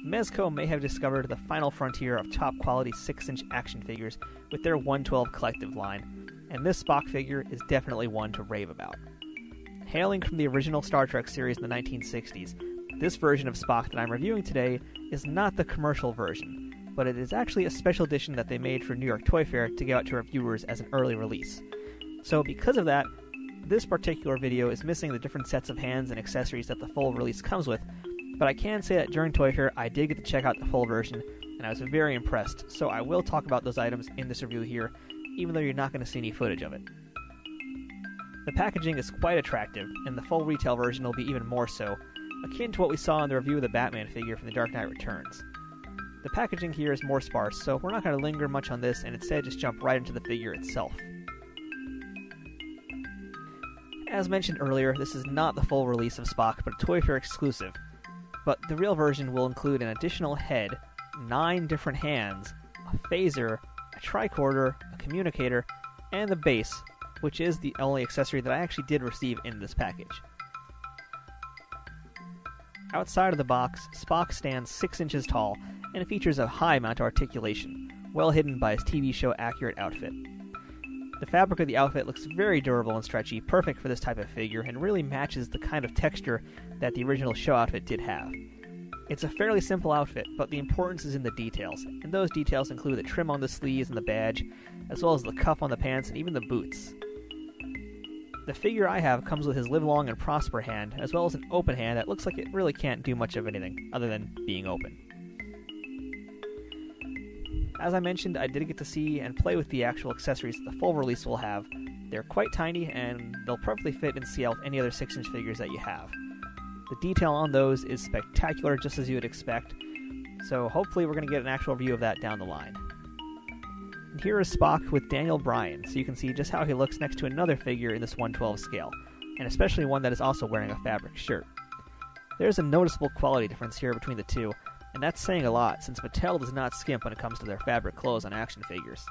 Mezco may have discovered the final frontier of top-quality 6-inch action figures with their 112 collective line, and this Spock figure is definitely one to rave about. Hailing from the original Star Trek series in the 1960s, this version of Spock that I'm reviewing today is not the commercial version, but it is actually a special edition that they made for New York Toy Fair to give out to reviewers as an early release. So because of that, this particular video is missing the different sets of hands and accessories that the full release comes with, but I can say that during Toy Fair I did get to check out the full version, and I was very impressed, so I will talk about those items in this review here, even though you're not going to see any footage of it. The packaging is quite attractive, and the full retail version will be even more so, akin to what we saw in the review of the Batman figure from The Dark Knight Returns. The packaging here is more sparse, so we're not going to linger much on this and instead just jump right into the figure itself. As mentioned earlier, this is not the full release of Spock, but a Toy Fair exclusive. But the real version will include an additional head, 9 different hands, a phaser, a tricorder, a communicator, and the base, which is the only accessory that I actually did receive in this package. Outside of the box, Spock stands 6 inches tall and features a high amount of articulation, well hidden by his TV show accurate outfit. The fabric of the outfit looks very durable and stretchy, perfect for this type of figure, and really matches the kind of texture that the original show outfit did have. It's a fairly simple outfit, but the importance is in the details, and those details include the trim on the sleeves and the badge, as well as the cuff on the pants and even the boots. The figure I have comes with his live long and prosper hand, as well as an open hand that looks like it really can't do much of anything, other than being open. As I mentioned, I did get to see and play with the actual accessories that the full release will have. They're quite tiny, and they'll perfectly fit and scale with any other 6-inch figures that you have. The detail on those is spectacular, just as you would expect, so hopefully we're going to get an actual review of that down the line. And here is Spock with Daniel Bryan, so you can see just how he looks next to another figure in this 1/12 scale, and especially one that is also wearing a fabric shirt. There's a noticeable quality difference here between the two, and that's saying a lot, since Mattel does not skimp when it comes to their fabric clothes on action figures.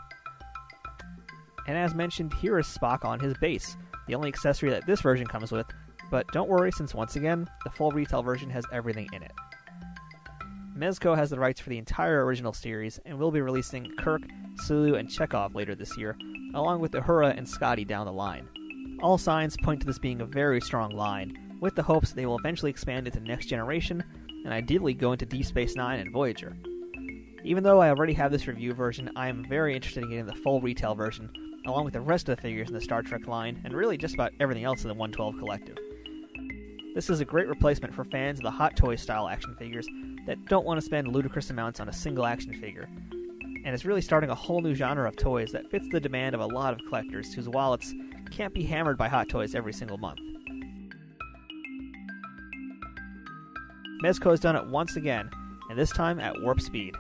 And as mentioned, here is Spock on his base, the only accessory that this version comes with, but don't worry, since once again, the full retail version has everything in it. Mezco has the rights for the entire original series, and will be releasing Kirk, Sulu, and Chekhov later this year, along with Uhura and Scotty down the line. All signs point to this being a very strong line, with the hopes that they will eventually expand into Next Generation, and ideally go into Deep Space Nine and Voyager. Even though I already have this review version, I am very interested in getting the full retail version, along with the rest of the figures in the Star Trek line, and really just about everything else in the 112 collective. This is a great replacement for fans of the Hot Toys style action figures that don't want to spend ludicrous amounts on a single action figure, and it's really starting a whole new genre of toys that fits the demand of a lot of collectors whose wallets can't be hammered by Hot Toys every single month. Mezco has done it once again, and this time at warp speed.